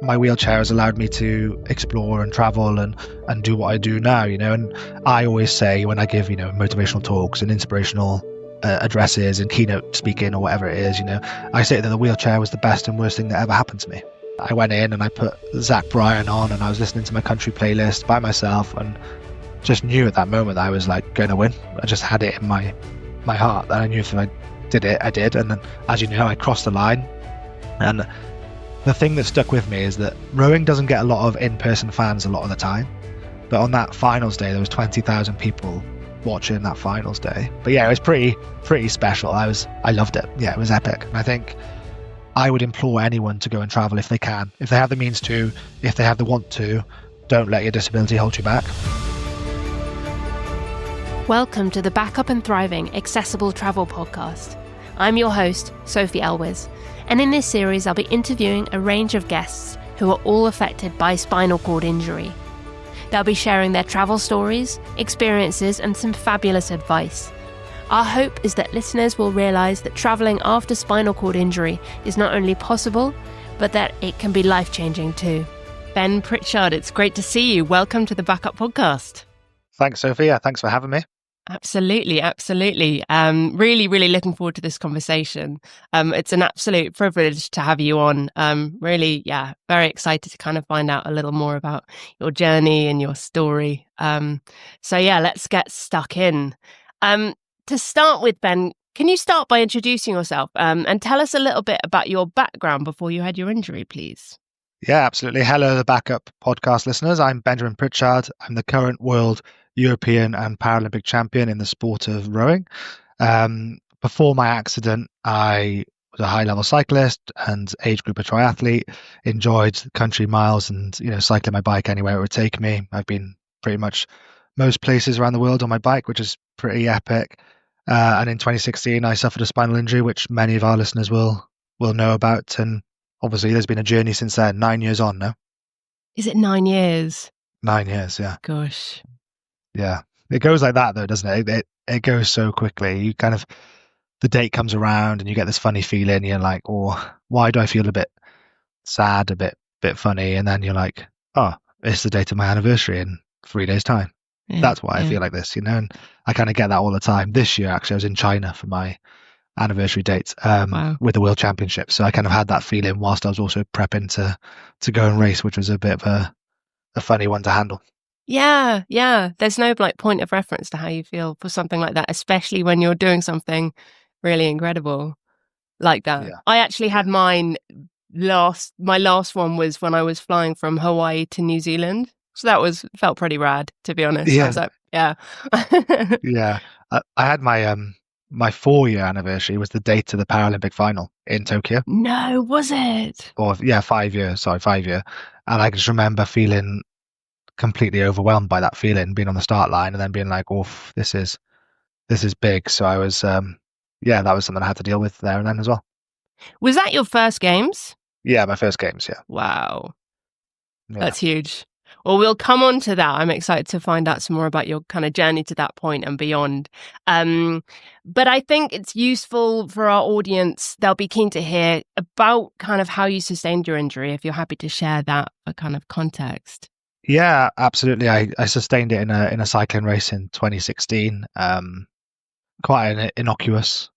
my wheelchair has allowed me to explore and travel and do what I do now, and I always say when I give, motivational talks and inspirational addresses and keynote speaking or whatever it is, I say that the wheelchair was the best and worst thing that ever happened to me. I went in and I put Zach Bryan on and I was listening to my country playlist by myself and just knew at that moment that I was like going to win. I just had it in my heart that I knew if I did it, I did. And then, as you know, I crossed the line. And the thing that stuck with me is that rowing doesn't get a lot of in-person fans a lot of the time. But on that finals day, there was 20,000 people watching that finals day. But yeah, it was pretty special. I loved it. Yeah, it was epic. And I think I would implore anyone to go and travel if they can. If they have the means to, if they have the want to, don't let your disability hold you back. Welcome to the Backup and Thriving Accessible Travel Podcast. I'm your host, Sophie Elwes, and in this series I'll be interviewing a range of guests who are all affected by spinal cord injury. They'll be sharing their travel stories, experiences, and some fabulous advice. Our hope is that listeners will realise that travelling after spinal cord injury is not only possible, but that it can be life-changing too. Ben Pritchard, it's great to see you. Welcome to the Backup Podcast. Thanks, Sophia. Thanks for having me. Absolutely. Really looking forward to this conversation. It's an absolute privilege to have you on. Very excited to kind of find out a little more about your journey and your story. Let's get stuck in. To start with, Ben, can you start by introducing yourself and tell us a little bit about your background before you had your injury, please? Yeah, absolutely. Hello, the Backup Podcast listeners. I'm Benjamin Pritchard. I'm the current world, European and Paralympic champion in the sport of rowing. Before my accident, I was a high-level cyclist and age group triathlete, enjoyed country miles and, cycling my bike anywhere it would take me. I've been pretty much most places around the world on my bike, which is pretty epic. And in 2016, I suffered a spinal injury, which many of our listeners will know about. And obviously, there's been a journey since then, 9 years on now. Is it 9 years? 9 years, yeah. Gosh. Yeah. It goes like that, though, doesn't it? It goes so quickly. You kind of, the date comes around and you get this funny feeling. You're like, oh, why do I feel a bit sad, a bit funny? And then you're like, oh, it's the date of my anniversary in 3 days' time. Yeah, that's why I feel like this, and I kind of get that all the time. This year, actually, I was in China for my anniversary date with the World Championship. So I kind of had that feeling whilst I was also prepping to go and race, which was a bit of a funny one to handle. Yeah. There's no point of reference to how you feel for something like that, especially when you're doing something really incredible like that. Yeah. I actually had my last one was when I was flying from Hawaii to New Zealand. So felt pretty rad, to be honest. Yeah. I was like, yeah. Yeah. I had my 4-year anniversary was the date of the Paralympic final in Tokyo. No, was it? Or 5 year. And I just remember feeling completely overwhelmed by that feeling, being on the start line and then being like, oh, this is big. So I was, that was something I had to deal with there and then as well. Was that your first games? Yeah, my first games, yeah. Wow. Yeah. That's huge. Well, we'll come on to that. I'm excited to find out some more about your kind of journey to that point and beyond. But I think it's useful for our audience. They'll be keen to hear about kind of how you sustained your injury, if you're happy to share that for kind of context. Yeah, absolutely. I sustained it in a cycling race in 2016. Quite an innocuous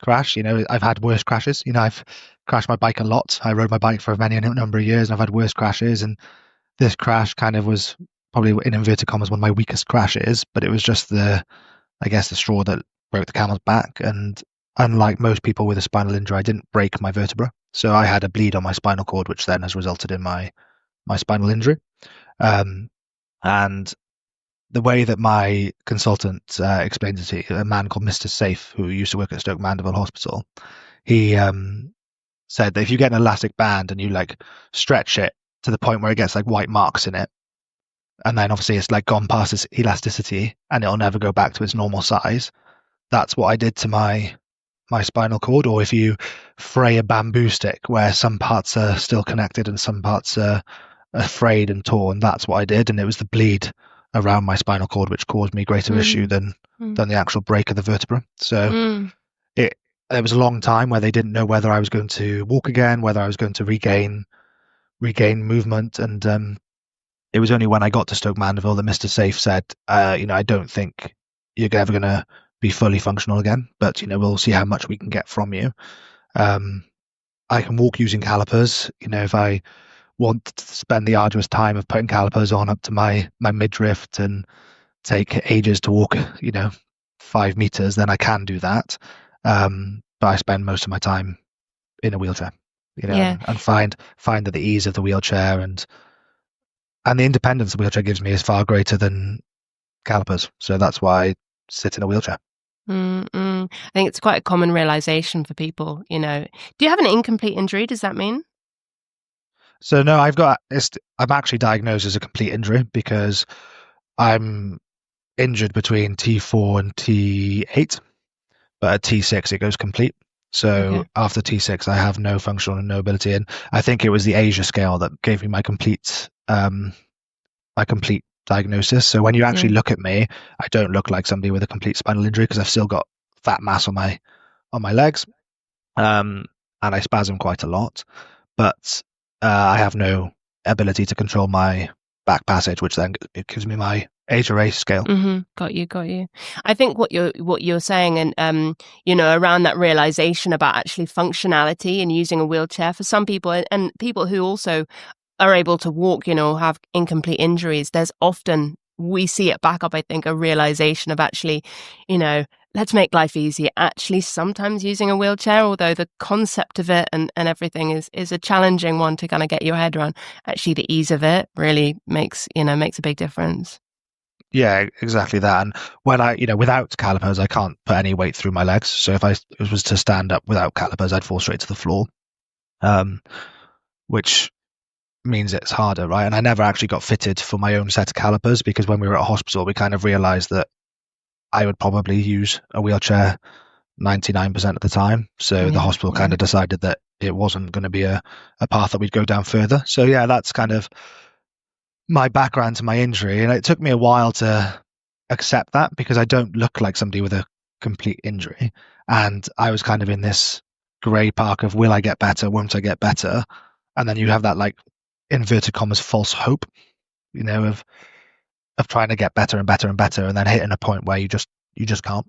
crash. I've had worse crashes. I've crashed my bike a lot. I rode my bike for a number of years and I've had worse crashes. And this crash kind of was probably, in inverted commas, one of my weakest crashes, but it was just the straw that broke the camel's back. And unlike most people with a spinal injury, I didn't break my vertebra. So I had a bleed on my spinal cord, which then has resulted in my spinal injury. And the way that my consultant explained it to a man called Mr. Safe, who used to work at Stoke Mandeville Hospital, he said that if you get an elastic band and you stretch it to the point where it gets white marks in it, and then obviously it's gone past its elasticity and it'll never go back to its normal size. That's what I did to my spinal cord. Or if you fray a bamboo stick where some parts are still connected and some parts are frayed and torn, that's what I did. And it was the bleed around my spinal cord which caused me greater issue than the actual break of the vertebra. So there was a long time where they didn't know whether I was going to walk again, whether I was going to regain regain movement. And it was only when I got to Stoke Mandeville that Mr. Safe said, I don't think you're ever going to be fully functional again, but we'll see how much we can get from you. I can walk using calipers. If I want to spend the arduous time of putting calipers on up to my midriff and take ages to walk, 5 meters, then I can do that. But I spend most of my time in a wheelchair, Yeah. and find that the ease of the wheelchair and the independence the wheelchair gives me is far greater than calipers. So that's why I sit in a wheelchair. I think it's quite a common realization for people. Do you have an incomplete injury? Does that mean? So no, I'm actually diagnosed as a complete injury because I'm injured between T4 and T8, but at T6 it goes complete. So after T6 I have no functional and no ability, and I think it was the Asia scale that gave me my complete diagnosis. So when you actually look at me, I don't look like somebody with a complete spinal injury because I've still got fat mass on my legs, and I spasm quite a lot, but I have no ability to control my back passage, which then it gives me my Asia scale. Got you. I think what you're saying, and around that realization about actually functionality and using a wheelchair for some people, and people who also are able to walk, have incomplete injuries, there's often, we see it back up, I think, a realization of actually, let's make life easier. Actually, sometimes using a wheelchair, although the concept of it and everything is a challenging one to kind of get your head around, actually the ease of it really makes a big difference. Yeah, exactly that. And when without calipers, I can't put any weight through my legs. So if I was to stand up without calipers, I'd fall straight to the floor, which means it's harder, right? And I never actually got fitted for my own set of calipers because when we were at hospital, we kind of realized that I would probably use a wheelchair 99% of the time. So the hospital kind of decided that it wasn't going to be a path that we'd go down further. So yeah, that's kind of my background to my injury. And it took me a while to accept that because I don't look like somebody with a complete injury. And I was kind of in this grey park of, will I get better? Won't I get better? And then you have that, like, inverted commas, false hope, of trying to get better and better and better, and then hitting a point where you just can't,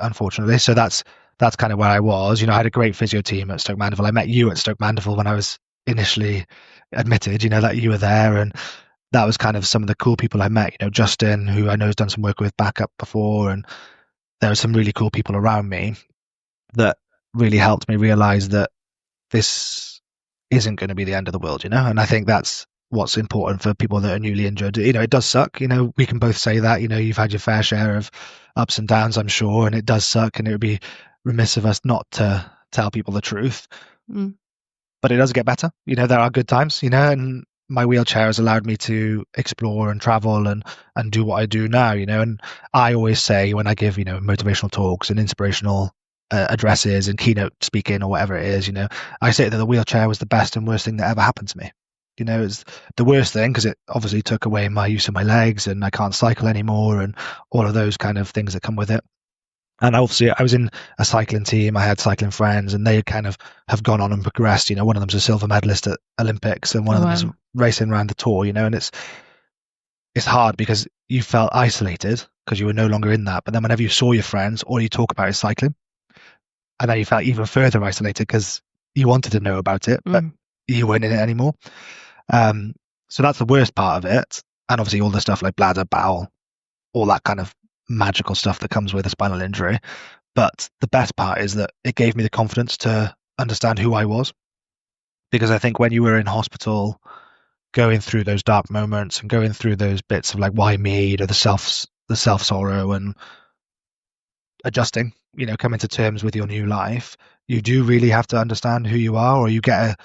unfortunately. So that's kind of where I was. I had a great physio team at Stoke Mandeville. I met you at Stoke Mandeville when I was initially admitted, that you were there, and that was kind of some of the cool people I met. Justin, who I know has done some work with backup before, and there were some really cool people around me that really helped me realize that this isn't going to be the end of the world, and I think that's what's important for people that are newly injured. It does suck, we can both say that, you've had your fair share of ups and downs, I'm sure, and it does suck, and it would be remiss of us not to tell people the truth. But it does get better. There are good times, and my wheelchair has allowed me to explore and travel and do what I do now, and I always say when I give, motivational talks and inspirational addresses and keynote speaking or whatever it is, I say that the wheelchair was the best and worst thing that ever happened to me. It's the worst thing because it obviously took away my use of my legs and I can't cycle anymore and all of those kind of things that come with it. And obviously I was in a cycling team, I had cycling friends, and they kind of have gone on and progressed. One of them's a silver medalist at Olympics and one of them is racing around the tour, and it's hard because you felt isolated because you were no longer in that. But then whenever you saw your friends, all you talk about is cycling. And then you felt even further isolated because you wanted to know about it, but you weren't in it anymore. So that's the worst part of it. And obviously all the stuff like bladder, bowel, all that kind of magical stuff that comes with a spinal injury. But the best part is that it gave me the confidence to understand who I was. Because I think when you were in hospital, going through those dark moments and going through those bits of like, why me, or the self sorrow and adjusting, coming to terms with your new life, you do really have to understand who you are, or you get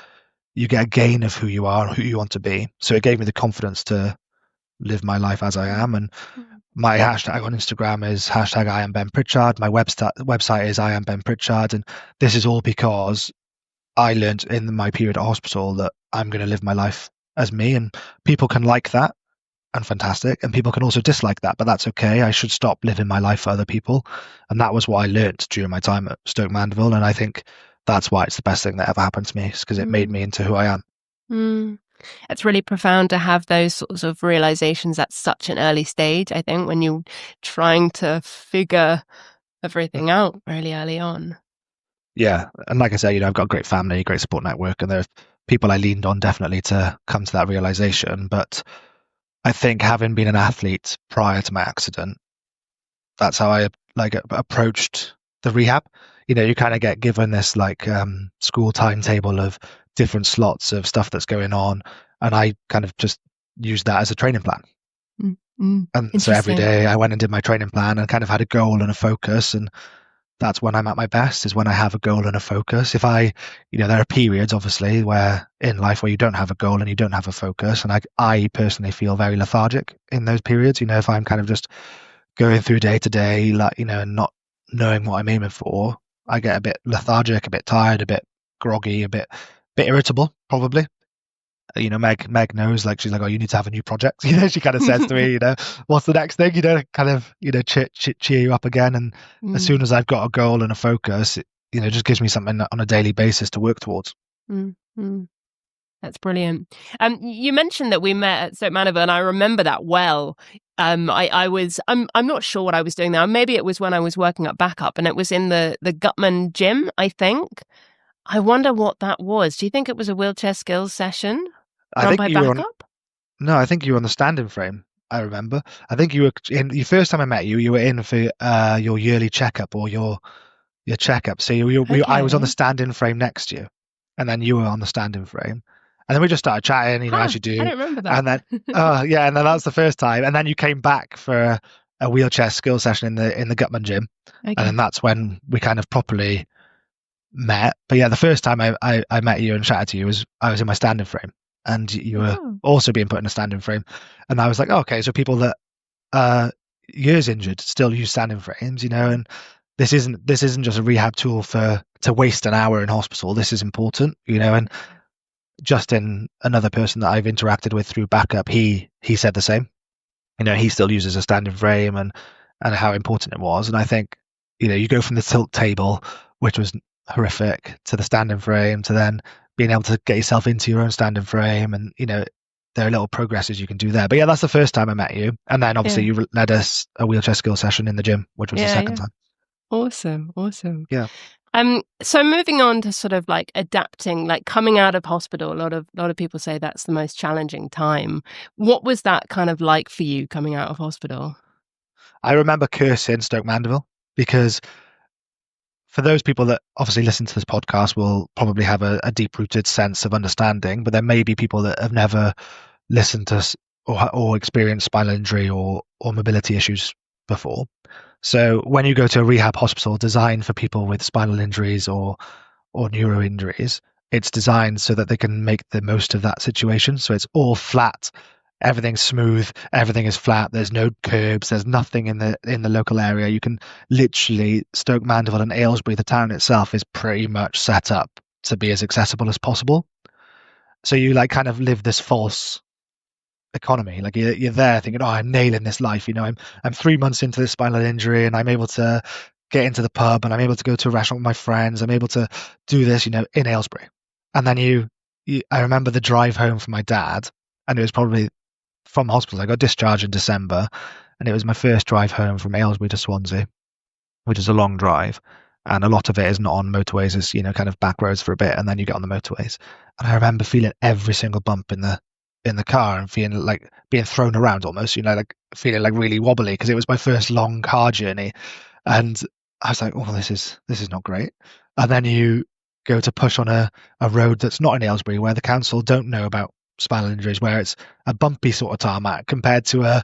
a gain of who you are and who you want to be. So it gave me the confidence to live my life as I am. And my hashtag on Instagram is hashtag I am Ben Pritchard. My website is I am Ben Pritchard. And this is all because I learned in my period at hospital that I'm going to live my life as me, and people can like that and fantastic, and people can also dislike that, but that's okay. I should stop living my life for other people. And that was what I learned during my time at Stoke Mandeville. And I think that's why it's the best thing that ever happened to me, is because it made me into who I am. Mm. It's really profound to have those sorts of realizations at such an early stage, I think, when you're trying to figure everything out really early on. Yeah, and like I say, I've got a great family, great support network, and there's people I leaned on definitely to come to that realization. But I think having been an athlete prior to my accident, that's how I approached the rehab. You kind of get given this school timetable of different slots of stuff that's going on, and I kind of just used that as a training plan. And so every day I went and did my training plan and kind of had a goal and a focus, and that's when I'm at my best, is when I have a goal and a focus. If there are periods obviously where in life where you don't have a goal and you don't have a focus, and I personally feel very lethargic in those periods. If I'm kind of just going through day to day, and not knowing what I'm aiming for, I get a bit lethargic, a bit tired, a bit groggy, a bit irritable, probably. Meg knows, she's like, oh, you need to have a new project. She kind of says to me, what's the next thing? Kind of, cheer you up again. And as soon as I've got a goal and a focus, it, just gives me something on a daily basis to work towards. That's brilliant. You mentioned that we met at Stoke Mandeville, and I remember that well. I'm not sure what I was doing now. Maybe it was when I was working at Backup, and it was in the Gutman gym, I think. I wonder what that was. Do you think it was a wheelchair skills session run by Backup? No, I think you were on the standing frame. I remember. I think you were in the first time I met you. You were in for your yearly checkup or your checkup. So I was on the standing frame next to you, and then you were on the standing frame, and then we just started chatting. As you do. I don't remember that. And then and then that's the first time, and then you came back for a wheelchair skills session in the Gutman gym, and then that's when we kind of properly met. But yeah, the first time I met you and chatted to you was I was in my standing frame, and you were also being put in a standing frame, and I was like, okay, so people that years injured still use standing frames, and this isn't just a rehab tool to waste an hour in hospital. This is important, and Justin, another person that I've interacted with through Backup, he said the same. He still uses a standing frame and how important it was. And I think, you go from the tilt table, which was horrific, to the standing frame, to then being able to get yourself into your own standing frame, and there are little progresses you can do there. But yeah, that's the first time I met you, and then obviously you led us a wheelchair skill session in the gym, which was the second time. Awesome. Yeah. So moving on to sort of adapting, coming out of hospital, a lot of people say that's the most challenging time. What was that kind of like for you coming out of hospital? I remember cursing Stoke Mandeville, because for those people that obviously listen to this podcast will probably have a deep-rooted sense of understanding, but there may be people that have never listened to or experienced spinal injury or mobility issues before. So when you go to a rehab hospital designed for people with spinal injuries or neuro injuries, it's designed so that they can make the most of that situation. So it's all flat, everything's smooth, everything is flat. There's no curbs. There's nothing in the local area. You can literally, Stoke Mandeville and Aylesbury, the town itself, is pretty much set up to be as accessible as possible. So you kind of live this false economy. You're there thinking, oh, I'm nailing this life. I'm 3 months into this spinal injury, and I'm able to get into the pub, and I'm able to go to a restaurant with my friends. I'm able to do this, in Aylesbury. And then I remember the drive home from my dad, and it was probably from hospital. I got discharged in December, and it was my first drive home from Aylesbury to Swansea, which is a long drive, and a lot of it is not on motorways. It's kind of back roads for a bit, and then you get on the motorways. And I remember feeling every single bump in the car and feeling like being thrown around almost, feeling really wobbly, because it was my first long car journey, and I was like, oh, this is not great. And then you go to push on a road that's not in Aylesbury, where the council don't know about spinal injuries, where it's a bumpy sort of tarmac compared to a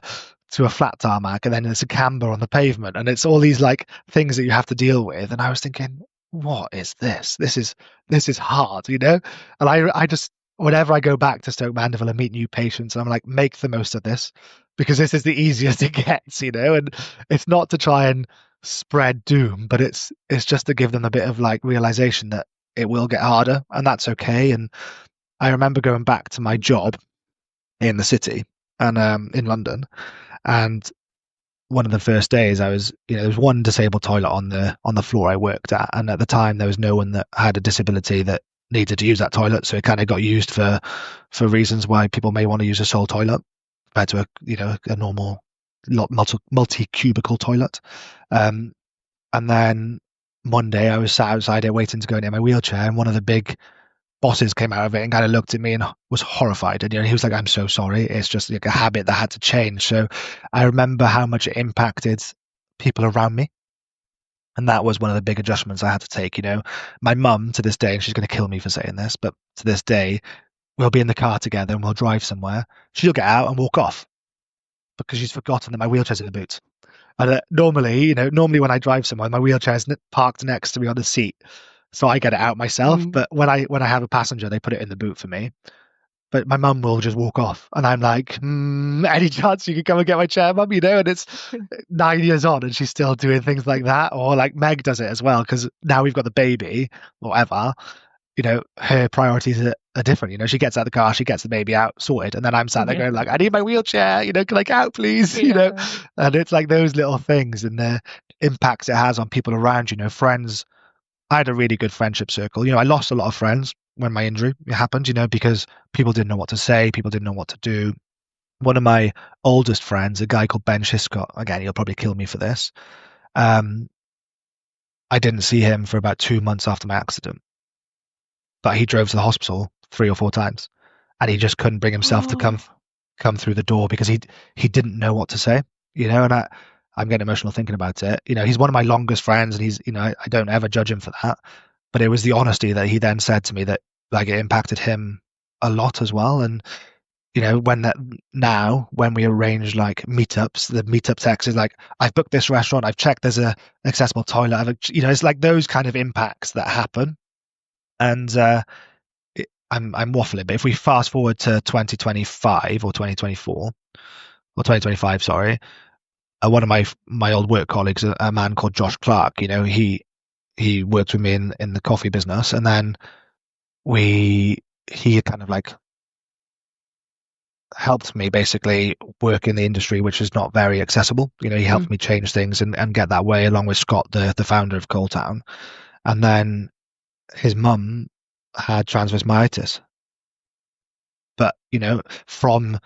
flat tarmac, and then there's a camber on the pavement, and it's all these things that you have to deal with. And I was thinking, what is this? This is hard, And I just, whenever I go back to Stoke Mandeville and meet new patients, I'm like, make the most of this, because this is the easiest it gets, and it's not to try and spread doom, but it's just to give them a bit of realization that it will get harder, and that's okay. And I remember going back to my job in the city and in London, and one of the first days I was, there was one disabled toilet on the floor I worked at, and at the time there was no one that had a disability that needed to use that toilet, so it kind of got used for reasons why people may want to use a sole toilet compared to a normal multi cubicle toilet. And then Monday I was sat outside it waiting to go into my wheelchair, and one of the big bosses came out of it and kind of looked at me and was horrified. And he was like, "I'm so sorry. It's just like a habit that had to change." So I remember how much it impacted people around me. And that was one of the big adjustments I had to take. My mum to this day, and she's going to kill me for saying this, but to this day, we'll be in the car together and we'll drive somewhere. She'll get out and walk off because she's forgotten that my wheelchair's in the boot. And normally when I drive somewhere, my wheelchair's parked next to me on the seat, so I get it out myself. But when I have a passenger, they put it in the boot for me. But my mum will just walk off, and I'm like, any chance you can come and get my chair, mum? And it's 9 years on, and she's still doing things like that. Or like Meg does it as well, because now we've got the baby, or whatever. Her priorities are different. She gets out of the car, she gets the baby out, sorted, and then I'm sat there going like, I need my wheelchair. Can I get out, please? And it's like those little things and the impacts it has on people around. Friends. I had a really good friendship circle. I lost a lot of friends when my injury happened, because people didn't know what to say, people didn't know what to do. One of my oldest friends, a guy called Ben Shiscott, again, he'll probably kill me for this. I didn't see him for about 2 months after my accident, but he drove to the hospital 3 or 4 times, and he just couldn't bring himself to come through the door because he didn't know what to say, and I'm getting emotional thinking about it. He's one of my longest friends, and he's, I don't ever judge him for that. But it was the honesty that he then said to me that like it impacted him a lot as well. And when we arrange like meetups, the meetup text is like, I've booked this restaurant, I've checked there's a accessible toilet. It's like those kind of impacts that happen. And I'm waffling, but if we fast forward to 2025 or 2024 or 2025, sorry, one of my old work colleagues, a man called Josh Clark, he worked with me in the coffee business, and then he kind of like helped me basically work in the industry, which is not very accessible. He helped me change things and get that way, along with Scott, the founder of Coaltown. And then his mum had transverse myelitis. But, from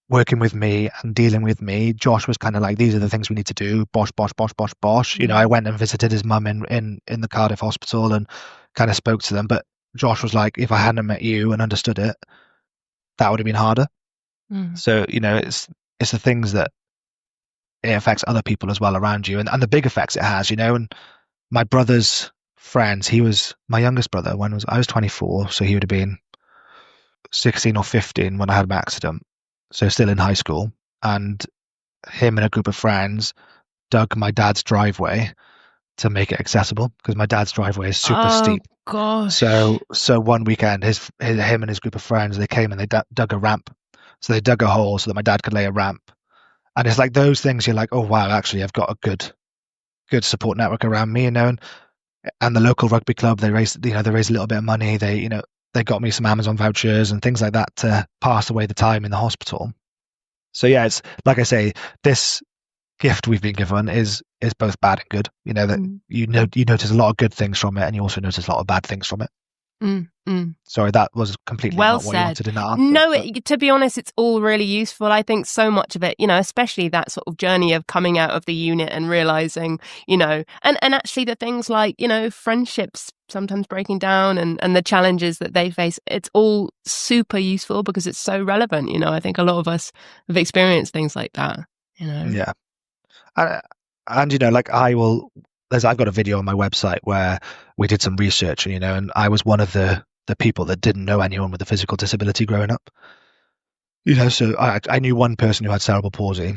working with me and dealing with me, Josh was kind of like, these are the things we need to do. Bosh, bosh, bosh, bosh, bosh. I went and visited his mum in the Cardiff hospital and kind of spoke to them. But Josh was like, if I hadn't met you and understood it, that would have been harder. So, it's the things that it affects other people as well around you, and the big effects it has, and my brother's friends, he was my youngest brother I was 24, so he would have been 16 or 15 when I had my accident. So still in high school, and him and a group of friends dug my dad's driveway to make it accessible, because my dad's driveway is super steep. Gosh. So one weekend, him and his group of friends, they came and they dug a ramp. So they dug a hole so that my dad could lay a ramp. And it's like those things, you're like, oh wow, actually I've got a good support network around me, and the local rugby club, they raised a little bit of money. They got me some Amazon vouchers and things like that to pass away the time in the hospital. So yeah, it's like I say, this gift we've been given is both bad and good. That you notice a lot of good things from it, and you also notice a lot of bad things from it. Sorry, that was completely well not what said. you wanted in that answer. No, to be honest, it's all really useful. I think so much of it, especially that sort of journey of coming out of the unit and realizing, and actually the things like, friendships sometimes breaking down and the challenges that they face. It's all super useful because it's so relevant. I think a lot of us have experienced things like that. Yeah, and like I've got a video on my website where we did some research, and I was one of the people that didn't know anyone with a physical disability growing up. So I knew one person who had cerebral palsy,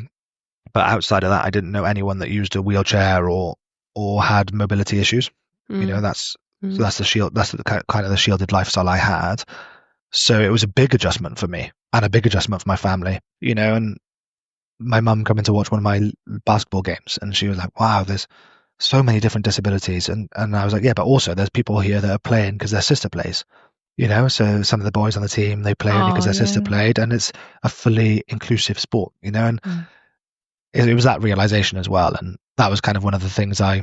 but outside of that, I didn't know anyone that used a wheelchair or had mobility issues. That's the kind of the shielded lifestyle I had. So it was a big adjustment for me and a big adjustment for my family. And my mum coming to watch one of my basketball games, and she was like, "Wow, there's so many different disabilities," and I was like, yeah, but also there's people here that are playing because their sister plays, so some of the boys on the team, they play only because their sister played, and it's a fully inclusive sport, and it was that realization as well. And that was kind of one of the things I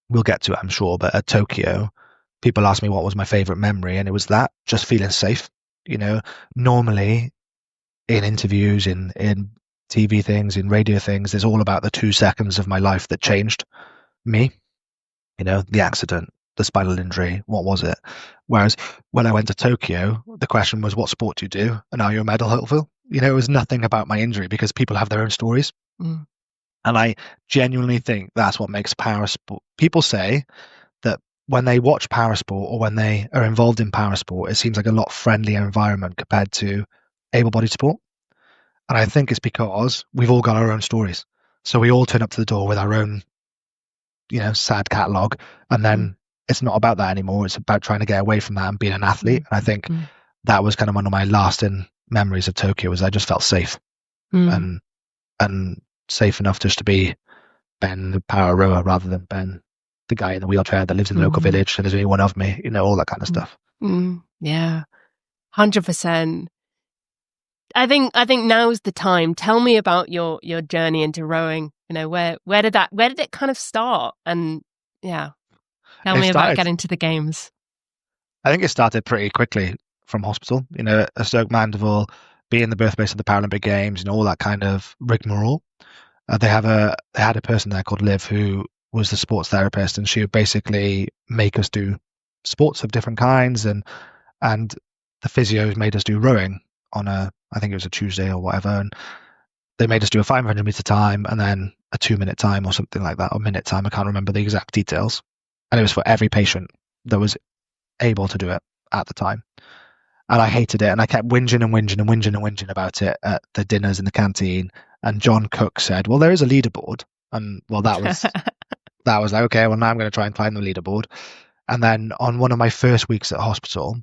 will get to, I'm sure, but at Tokyo, people ask me what was my favorite memory, and it was that, just feeling safe. Normally in interviews, in TV things, in radio things, there's all about the 2 seconds of my life that changed me. The accident, the spinal injury, what was it? Whereas when I went to Tokyo, the question was, what sport do you do? And are you a medal hopeful? It was nothing about my injury, because people have their own stories. Mm. And I genuinely think that's what makes parasport. People say that when they watch parasport or when they are involved in parasport, it seems like a lot friendlier environment compared to able-bodied sport. And I think it's because we've all got our own stories. So we all turn up to the door with our own, sad catalogue. And then it's not about that anymore. It's about trying to get away from that and being an athlete. And I think that was kind of one of my lasting memories of Tokyo, was I just felt safe and safe enough just to be Ben, the power rower, rather than Ben, the guy in the wheelchair that lives in the local village and there's only one of me, all that kind of stuff. Yeah, 100%. I think now's the time. Tell me about your journey into rowing. Where did it kind of start? And tell me about getting to the games. I think it started pretty quickly from hospital. At Stoke Mandeville, being the birthplace of the Paralympic Games, all that kind of rigmarole. They had a person there called Liv, who was the sports therapist, and she would basically make us do sports of different kinds, and the physios made us do rowing on I think it was a Tuesday or whatever, and they made us do a 500-meter time and then a 2-minute time or something like that, or minute time. I can't remember the exact details. And it was for every patient that was able to do it at the time. And I hated it, and I kept whinging and whinging and whinging and whinging about it at the dinners in the canteen. And John Cook said, well, there is a leaderboard. And that was like, okay, well, now I'm going to try and climb the leaderboard. And then on one of my first weeks at hospital,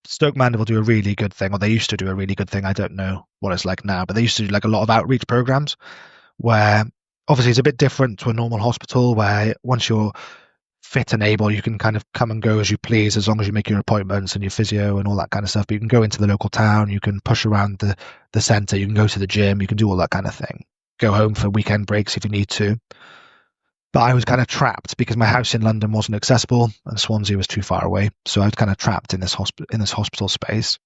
Stoke Mandeville do a really good thing, or they used to do a really good thing. I don't know what it's like now, but they used to do like a lot of outreach programs where obviously it's a bit different to a normal hospital, where once you're fit and able, you can kind of come and go as you please, as long as you make your appointments and your physio and all that kind of stuff. But you can go into the local town, you can push around the centre, you can go to the gym, you can do all that kind of thing. Go home for weekend breaks if you need to. But I was kind of trapped because my house in London wasn't accessible and Swansea was too far away. So I was kind of trapped in this hospital space.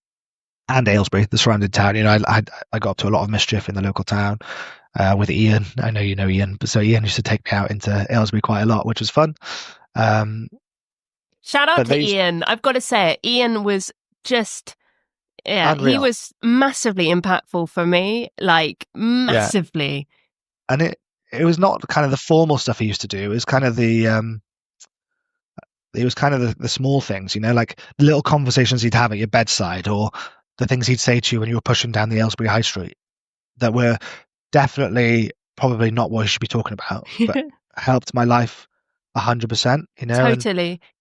And Aylesbury, the surrounding town. I got up to a lot of mischief in the local town with Ian. I know you know Ian, but so Ian used to take me out into Aylesbury quite a lot, which was fun. Shout out to Ian. I've got to say, Ian was just, unreal. He was massively impactful for me, like massively. Yeah. And it was not kind of the formal stuff he used to do. It was kind of the small things, like the little conversations he'd have at your bedside, or the things he'd say to you when you were pushing down the Aylesbury High Street that were definitely probably not what you should be talking about, but helped my life 100%,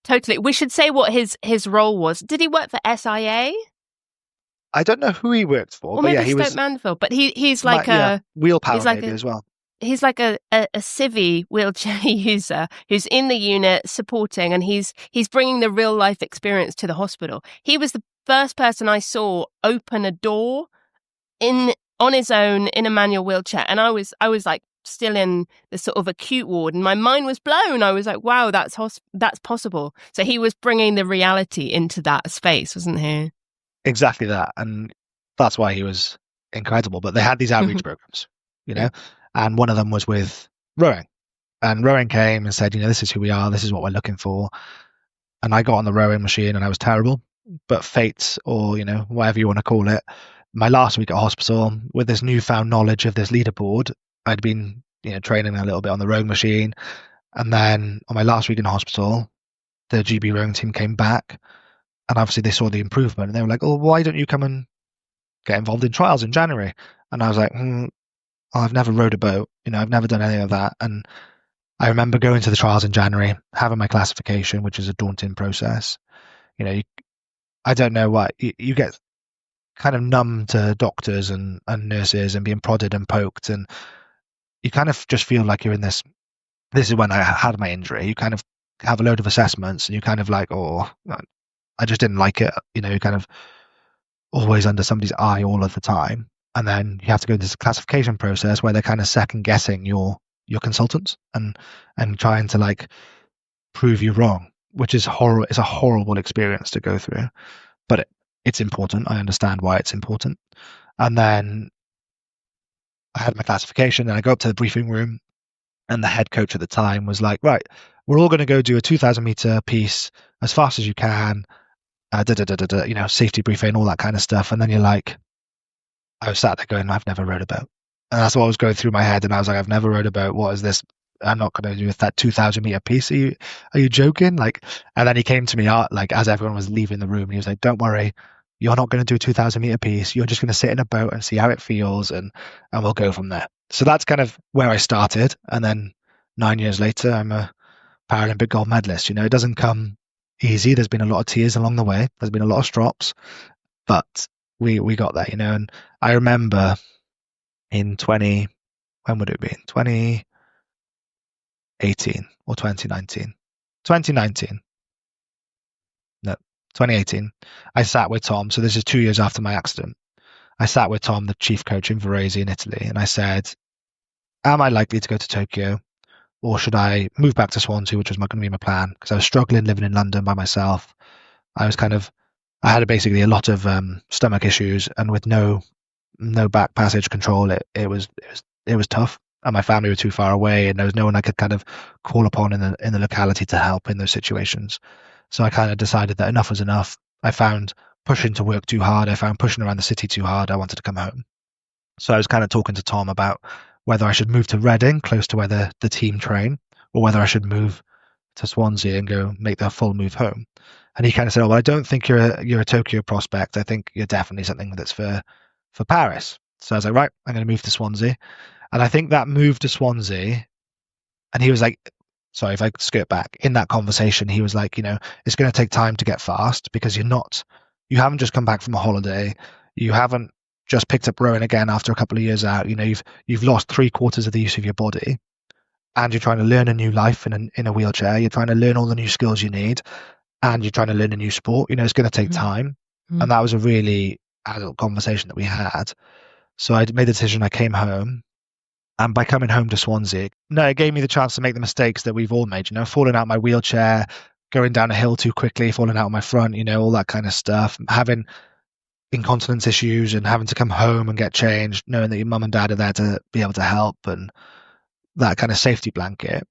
Totally. We should say what his role was. Did he work for SIA? I don't know who he worked for, or but maybe he Stoke was Mandeville. But he's like wheel power maybe as well. He's like a civvy wheelchair user who's in the unit supporting, and he's bringing the real life experience to the hospital. He was the first person I saw open a door on his own in a manual wheelchair, and I was like still in the sort of acute ward, and my mind was blown. I was like, wow, that's possible. So he was bringing the reality into that space, wasn't he? Exactly that, and that's why he was incredible. But they had these outreach programs, and one of them was with rowing, and rowing came and said, this is who we are, this is what we're looking for. And I got on the rowing machine and I was terrible, but fate, or whatever you want to call it, my last week at hospital, with this newfound knowledge of this leaderboard, I'd been training a little bit on the rowing machine, and then on my last week in hospital, the GB rowing team came back, and obviously they saw the improvement, and they were like, oh, why don't you come and get involved in trials in January? And I was like, I've never rowed a boat, I've never done any of that. And I remember going to the trials in January, having my classification, which is a daunting process. I don't know what, you get kind of numb to doctors and nurses and being prodded and poked, and you kind of just feel like you're in this is when I had my injury. You kind of have a load of assessments and you kind of like, oh, I just didn't like it. You're kind of always under somebody's eye all of the time. And then you have to go through this classification process where they're kind of second guessing your consultants and trying to like prove you wrong. which is horrible. It's a horrible experience to go through, but it's important. I understand why it's important. And then I had my classification, and I go up to the briefing room, and the head coach at the time was like, right, we're all going to go do a 2,000 meter piece as fast as you can, safety briefing, all that kind of stuff. And then you're like, I was sat there going, I've never rowed a boat. And that's what was going through my head. And I was like, I've never rowed a boat. What is this? I'm not going to do with that 2,000 meter piece. Are you joking? Like, and then he came to me, like, as everyone was leaving the room, he was like, don't worry, you're not going to do a 2,000 meter piece. You're just going to sit in a boat and see how it feels, and we'll go from there. So that's kind of where I started. And then 9 years later, I'm a Paralympic gold medalist. It doesn't come easy. There's been a lot of tears along the way. There's been a lot of strops, but we got there, and I remember in when would it be? 2018 or 2019? 2019. No, 2018. I sat with Tom. So this is 2 years after my accident. I sat with Tom, the chief coach in Varese in Italy, and I said, am I likely to go to Tokyo, or should I move back to Swansea, which was going to be my plan? Because I was struggling living in London by myself. I had basically a lot of stomach issues, and with no back passage control, it was tough. And my family were too far away, and there was no one I could kind of call upon in the locality to help in those situations. So I kind of decided that enough was enough. I found pushing to work too hard. I found pushing around the city too hard. I wanted to come home. So I was kind of talking to Tom about whether I should move to Reading, close to where the team train, or whether I should move to Swansea and go make the full move home. And he kind of said, well, I don't think you're a Tokyo prospect. I think you're definitely something that's for Paris. So I was like, right, I'm going to move to Swansea. And I think that move to Swansea, and he was like, sorry, if I skirt back, in that conversation, he was like, it's going to take time to get fast, because you haven't just come back from a holiday. You haven't just picked up rowing again after a couple of years out. You've lost 3/4 of the use of your body, and you're trying to learn a new life in a wheelchair. You're trying to learn all the new skills you need, and you're trying to learn a new sport. It's going to take time. And that was a really adult conversation that we had. So I made the decision. I came home, and by coming home to Swansea, it gave me the chance to make the mistakes that we've all made, falling out my wheelchair, going down a hill too quickly, falling out my front, all that kind of stuff, having incontinence issues and having to come home and get changed, knowing that your mum and dad are there to be able to help, and that kind of safety blanket.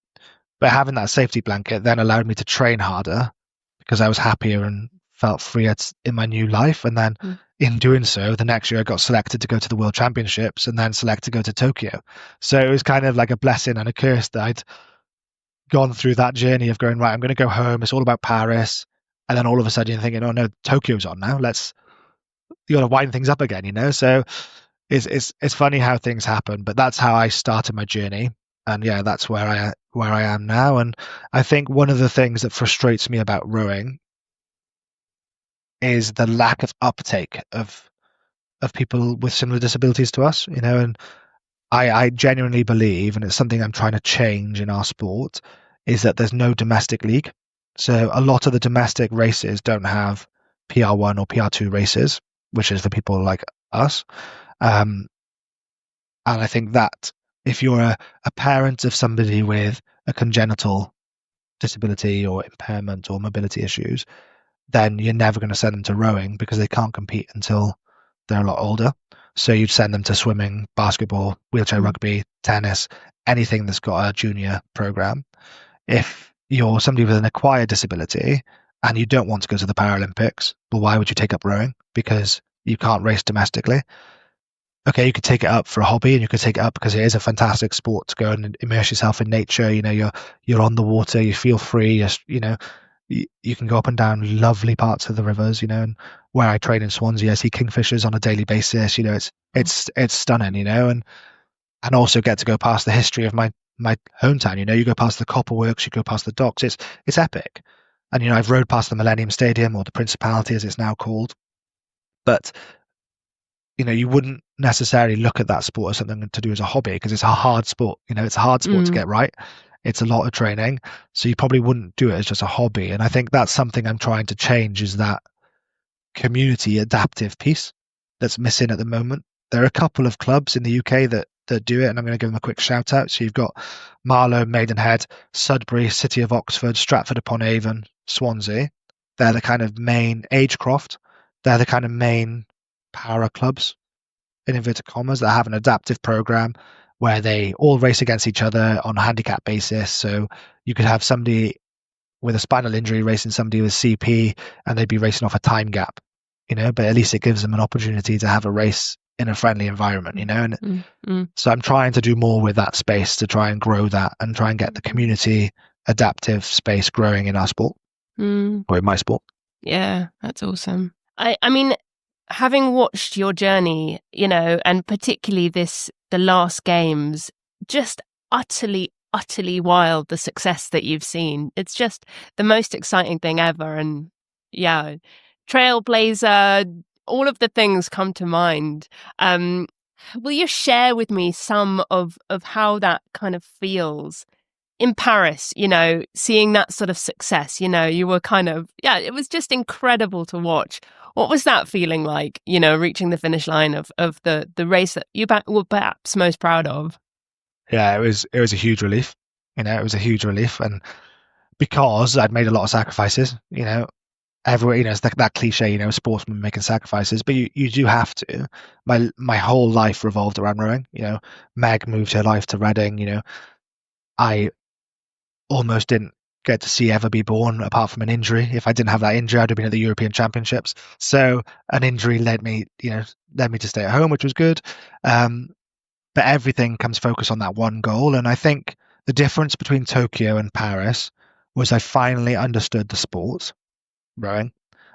But having that safety blanket then allowed me to train harder, because I was happier and felt freer in my new life. And then in doing so, the next year I got selected to go to the World Championships, and then selected to go to Tokyo. So it was kind of like a blessing and a curse that I'd gone through that journey of going, right, I'm going to go home. It's all about Paris. And then all of a sudden you're thinking, oh no, Tokyo's on now. You got to wind things up again, So it's funny how things happen, but that's how I started my journey. And yeah, that's where I am now. And I think one of the things that frustrates me about rowing is the lack of uptake of people with similar disabilities to us, and I genuinely believe, and it's something I'm trying to change in our sport, is that there's no domestic league. So a lot of the domestic races don't have PR1 or PR2 races, which is for people like us. And I think that if you're a parent of somebody with a congenital disability or impairment or mobility issues, then you're never going to send them to rowing, because they can't compete until they're a lot older. So you'd send them to swimming, basketball, wheelchair rugby, tennis, anything that's got a junior program. If you're somebody with an acquired disability and you don't want to go to the Paralympics, well, why would you take up rowing? Because you can't race domestically. Okay, you could take it up for a hobby, and you could take it up because it is a fantastic sport to go and immerse yourself in nature. You're on the water, you feel free. You can go up and down lovely parts of the rivers, and where I train in Swansea, I see kingfishers on a daily basis. It's stunning, and also get to go past the history of my hometown. You go past the copper works, you go past the docks. It's epic. And I've rowed past the Millennium Stadium, or the Principality as it's now called. But you wouldn't necessarily look at that sport as something to do as a hobby, because it's a hard sport. It's a hard sport to get right. It's a lot of training. So you probably wouldn't do it as just a hobby. And I think that's something I'm trying to change, is that community adaptive piece that's missing at the moment. There are a couple of clubs in the UK that do it, and I'm going to give them a quick shout out. So you've got Marlow, Maidenhead, Sudbury, City of Oxford, Stratford upon Avon, Swansea, they're the kind of main Agecroft, they're the kind of main para clubs in inverted commas that have an adaptive program where they all race against each other on a handicap basis. So you could have somebody with a spinal injury racing somebody with CP, and they'd be racing off a time gap, but at least it gives them an opportunity to have a race in a friendly environment, and so I'm trying to do more with that space to try and grow that and try and get the community adaptive space growing in our sport or in my sport. Yeah, that's awesome. I mean, having watched your journey, and particularly the last games, just utterly wild, the success that you've seen. It's just the most exciting thing ever. And yeah, trailblazer, all of the things come to mind. Will you share with me some of how that kind of feels in Paris, seeing that sort of success? You were it was just incredible to watch. What was that feeling like, reaching the finish line of the race that you were perhaps most proud of? Yeah, it was a huge relief. It was a huge relief. And because I'd made a lot of sacrifices, everyone, it's that cliche, sportsmen making sacrifices, but you do have to. My whole life revolved around rowing. Meg moved her life to Reading. I almost didn't get to see Ever be born apart from an injury. If I didn't have that injury, I'd have been at the European Championships. So an injury led me to stay at home, which was good. But everything comes focused on that one goal. And I think the difference between Tokyo and Paris was I finally understood the sport, rowing.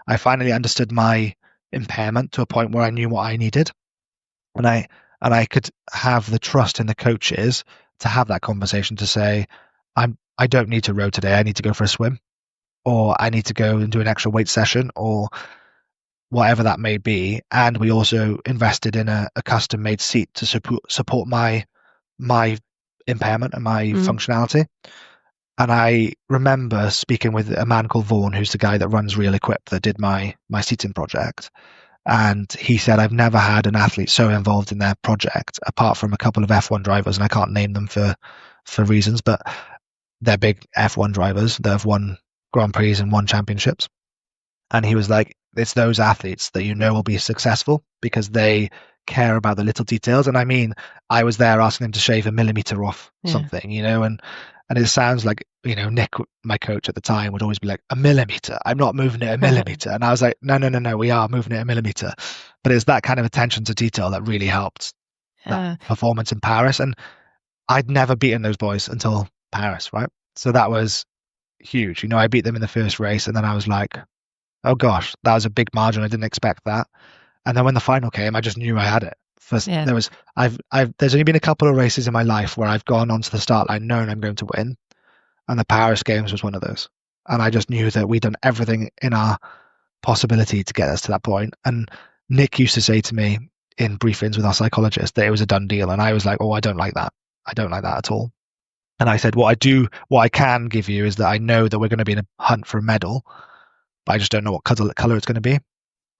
I finally understood my impairment to a point where I knew what I needed. And I could have the trust in the coaches to have that conversation to say, I don't need to row today. I need to go for a swim, or I need to go and do an extra weight session, or whatever that may be. And we also invested in a custom made seat to support my impairment and my functionality. And I remember speaking with a man called Vaughan, who's the guy that runs Real Equip, that did my seating project. And he said, I've never had an athlete so involved in their project, apart from a couple of F1 drivers, and I can't name them for reasons, but they're big F1 drivers that have won Grand Prix and won championships. And he was like, it's those athletes that will be successful because they care about the little details. And I mean, I was there asking him to shave a millimeter off something, and it sounds like, Nick, my coach at the time, would always be like, a millimeter, I'm not moving it a millimeter. And I was like, no, we are moving it a millimeter. But it's that kind of attention to detail that really helped that performance in Paris. And I'd never beaten those boys until Paris, right? So that was huge. I beat them in the first race, and then I was like, oh gosh, that was a big margin. I didn't expect that. And then when the final came, I just knew I had it. There's only been a couple of races in my life where I've gone onto the start line knowing I'm going to win, and the Paris Games was one of those. And I just knew that we'd done everything in our possibility to get us to that point. And Nick used to say to me in briefings with our psychologist that it was a done deal, and I was like, oh, I don't like that. I don't like that at all. And I said, what I can give you is that I know that we're going to be in a hunt for a medal, but I just don't know what color it's going to be.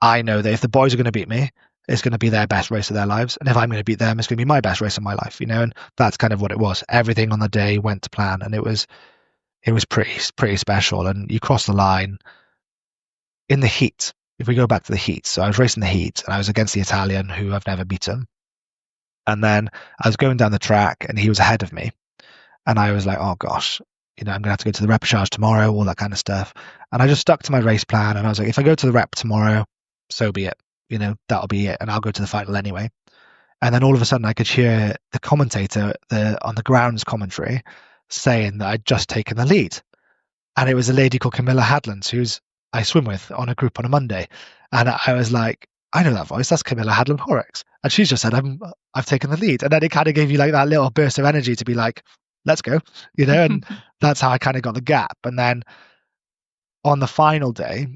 I know that if the boys are going to beat me, it's going to be their best race of their lives. And if I'm going to beat them, it's going to be my best race of my life, and that's kind of what it was. Everything on the day went to plan, and it was pretty special. And you cross the line in the heat. If we go back to the heat, so I was racing the heat, and I was against the Italian, who I've never beaten. And then I was going down the track, and he was ahead of me. And I was like, oh gosh, I'm going to have to go to the repechage tomorrow, all that kind of stuff. And I just stuck to my race plan. And I was like, if I go to the rep tomorrow, so be it. That'll be it. And I'll go to the final anyway. And then all of a sudden I could hear the commentator on the grounds commentary saying that I'd just taken the lead. And it was a lady called Camilla Hadlands, who's I swim with on a group on a Monday. And I was like, I know that voice. That's Camilla Hadland Horrocks. And she's just said, I've taken the lead. And then it kind of gave you like that little burst of energy to be like, let's go, and that's how I kind of got the gap. And then on the final day,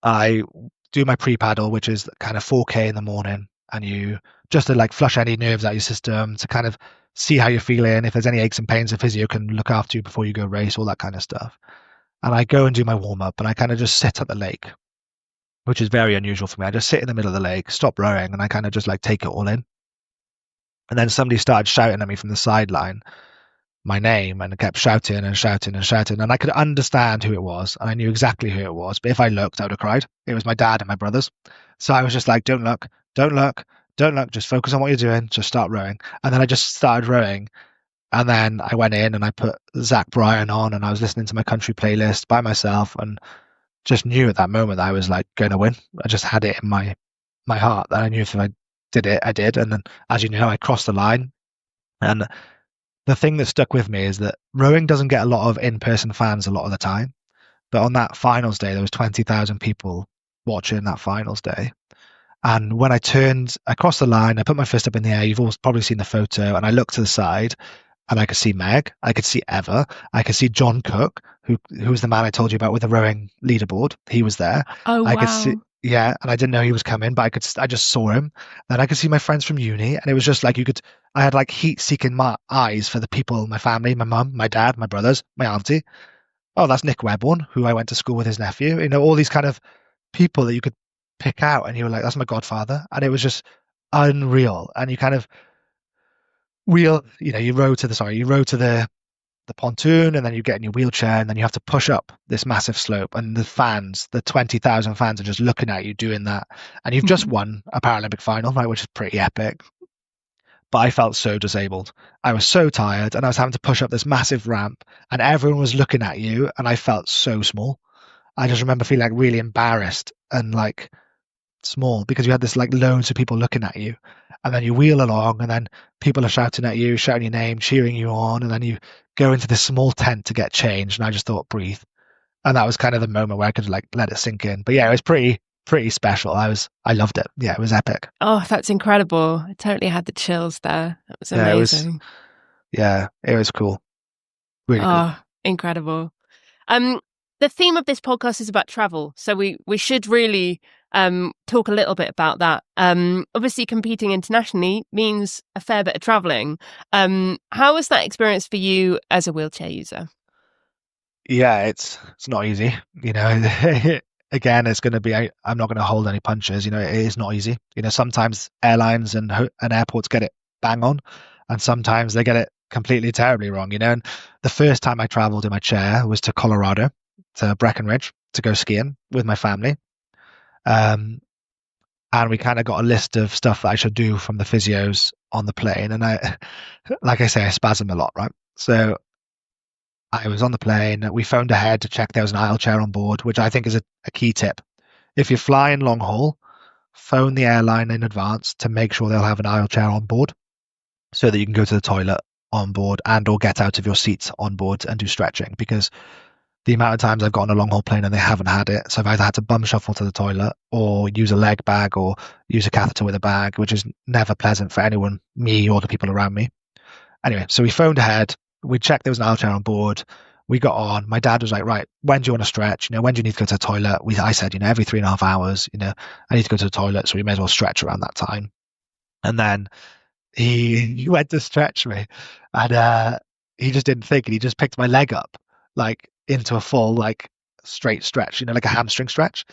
I do my pre-paddle, which is kind of 4K in the morning, and you just to like flush any nerves out your system, to kind of see how you're feeling. If there's any aches and pains, a physio can look after you before you go race, all that kind of stuff. And I go and do my warm-up, and I kind of just sit at the lake, which is very unusual for me. I just sit in the middle of the lake, stop rowing, and I kind of just like take it all in. And then somebody started shouting at me from the sideline, my name and kept shouting and shouting and shouting. And I could understand who it was, and I knew exactly who it was. But if I looked, I would have cried. It was my dad and my brothers. So I was just like, don't look, don't look, don't look. Just focus on what you're doing. Just start rowing. And then I just started rowing. And then I went in and I put Zach Bryan on, and I was listening to my country playlist by myself, and just knew at that moment that I was like going to win. I just had it in my heart that I knew if I did it, I did. And then, as you know, I crossed the line. And the thing that stuck with me is that rowing doesn't get a lot of in-person fans a lot of the time. But on that finals day, there was 20,000 people watching that finals day. And when I turned across the line, I put my fist up in the air. You've all probably seen the photo. And I looked to the side, and I could see Meg. I could see Eva. I could see John Cook, who was the man I told you about with the rowing leaderboard. He was there. Oh, I wow. could see, yeah, and I didn't know he was coming, but I just saw him. Then I could see my friends from uni, and it was just like I had like heat-seeking my eyes for the people, my family, my mum, my dad, my brothers, my auntie. Oh, that's Nick Webborn, who I went to school with his nephew. You know, all these kind of people that you could pick out, and you were like, that's my godfather. And it was just unreal. And you kind of you row to the pontoon, and then you get in your wheelchair, and then you have to push up this massive slope, and the 20,000 fans are just looking at you doing that. And you've just won a Paralympic final, right, which is pretty epic. But I felt so disabled. I was so tired, and I was having to push up this massive ramp, and everyone was looking at you, and I felt so small. I just remember feeling like really embarrassed and like small, because you had this like loads of people looking at you, and then you wheel along, and then people are shouting at you, shouting your name, cheering you on, and then you go into this small tent to get changed. And I just thought, breathe. And that was kind of the moment where I could like let it sink in. But yeah, it was pretty special. I loved it. Yeah, it was epic. Oh, that's incredible. I totally had the chills there. That was amazing. It was cool. Really cool. Incredible. The theme of this podcast is about travel, so we should really talk a little bit about that. Obviously, competing internationally means a fair bit of traveling. How was that experience for you as a wheelchair user? Yeah, it's not easy. You know, again, it's going to be. I'm not going to hold any punches. You know, it is not easy. You know, sometimes airlines and airports get it bang on, and sometimes they get it completely terribly wrong. You know, and the first time I traveled in my chair was to Colorado, to Breckenridge, to go skiing with my family. And we kind of got a list of stuff that I should do from the physios on the plane. And like I say, I spasm a lot, right? So I was on the plane. We phoned ahead to check there was an aisle chair on board, which I think is a key tip. If you're flying long haul, phone the airline in advance to make sure they'll have an aisle chair on board, so that you can go to the toilet on board and or get out of your seat on board and do stretching. Because the amount of times I've gone on a long haul plane and they haven't had it, so I've either had to bum shuffle to the toilet or use a leg bag or use a catheter with a bag, which is never pleasant for anyone, me or the people around me. Anyway, so we phoned ahead. We checked there was an aisle chair on board. We got on. My dad was like, right, when do you want to stretch? You know, when do you need to go to the toilet? I said, you know, every 3.5 hours, you know, I need to go to the toilet, so we may as well stretch around that time. And then he went to stretch me, and he just didn't think, and he just picked my leg up like into a full like straight stretch, you know, like a hamstring stretch.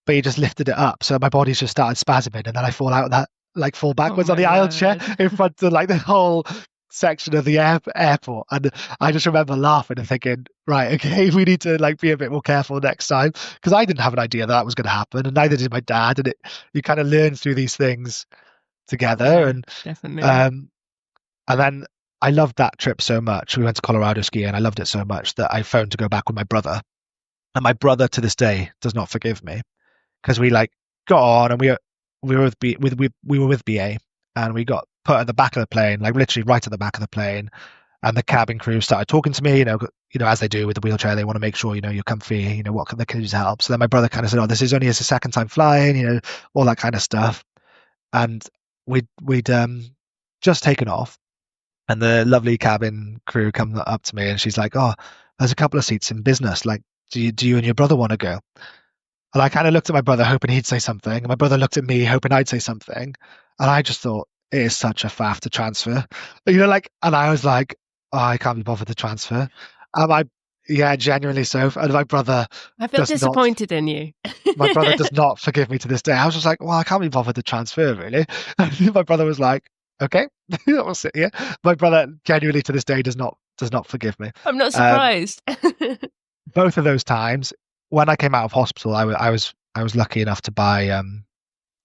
But he just lifted it up, so my body's just started spasming, and then I fall out of that, like fall backwards on the aisle chair in front of like the whole section of the airport. And I just remember laughing and thinking, right, okay, we need to like be a bit more careful next time, because I didn't have an idea that was going to happen, and neither did my dad. And you kind of learn through these things together. And definitely. And then I loved that trip so much. We went to Colorado skiing, and I loved it so much that I phoned to go back with my brother. And my brother to this day does not forgive me, because we like got on, and we were with BA, and we got put at the back of the plane, like literally right at the back of the plane. And the cabin crew started talking to me, you know, as they do with the wheelchair. They want to make sure, you know, you're comfy, you know, what they can do to help. So then my brother kind of said, oh, this is only his second time flying, you know, all that kind of stuff. And we'd just taken off, and the lovely cabin crew come up to me, and she's like, oh, there's a couple of seats in business. Like, do you and your brother want to go? And I kind of looked at my brother hoping he'd say something, and my brother looked at me hoping I'd say something. And I just thought, it is such a faff to transfer, you know, like, and I was like, oh, I can't be bothered to transfer. Yeah, genuinely so. And my brother, I feel disappointed in you. My brother does not forgive me to this day. I was just like, well, I can't be bothered to transfer, really. And my brother was like, okay, we'll sit here. My brother genuinely to this day does not does not forgive me. I'm not surprised. Both of those times, when I came out of hospital, I was lucky enough to buy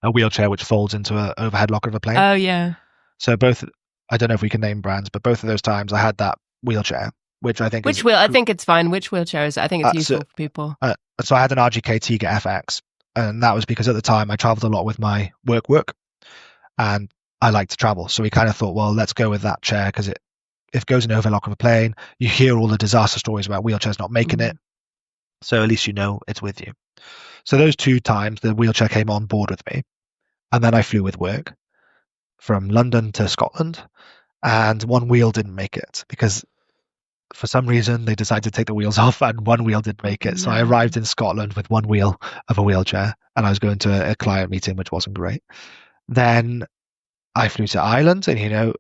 a wheelchair which folds into an overhead locker of a plane. Oh yeah. So both, I don't know if we can name brands, but both of those times I had that wheelchair, which I think I think it's fine. Which wheelchair is it? I think it's useful for people. So I had an RGK Tiga FX, and that was because at the time I traveled a lot with my work, and I like to travel. So we kind of thought, well, let's go with that chair because if it goes in overlock of a plane, you hear all the disaster stories about wheelchairs not making it. So at least you know it's with you. So those 2 times the wheelchair came on board with me, and then I flew with work from London to Scotland, and one wheel didn't make it because for some reason they decided to take the wheels off and one wheel didn't make it. So I arrived in Scotland with one wheel of a wheelchair, and I was going to a client meeting, which wasn't great. Then I flew to Ireland, and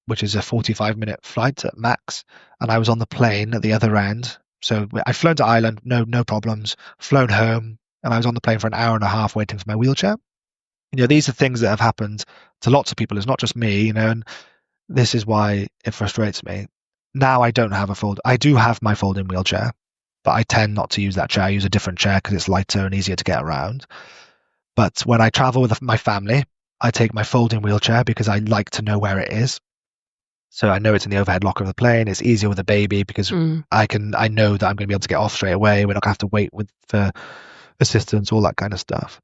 which is a 45-minute flight at max, and I was on the plane at the other end. So I'd flown to Ireland, no problems, flown home, and I was on the plane for an hour and a half waiting for my wheelchair. These are things that have happened to lots of people. It's not just me, and this is why it frustrates me. Now I don't have I do have my folding wheelchair, but I tend not to use that chair. I use a different chair because it's lighter and easier to get around. But when I travel with my family, I take my folding wheelchair because I like to know where it is. So I know it's in the overhead locker of the plane. It's easier with a baby because I know that I'm going to be able to get off straight away. We're not going to have to wait for assistance, all that kind of stuff.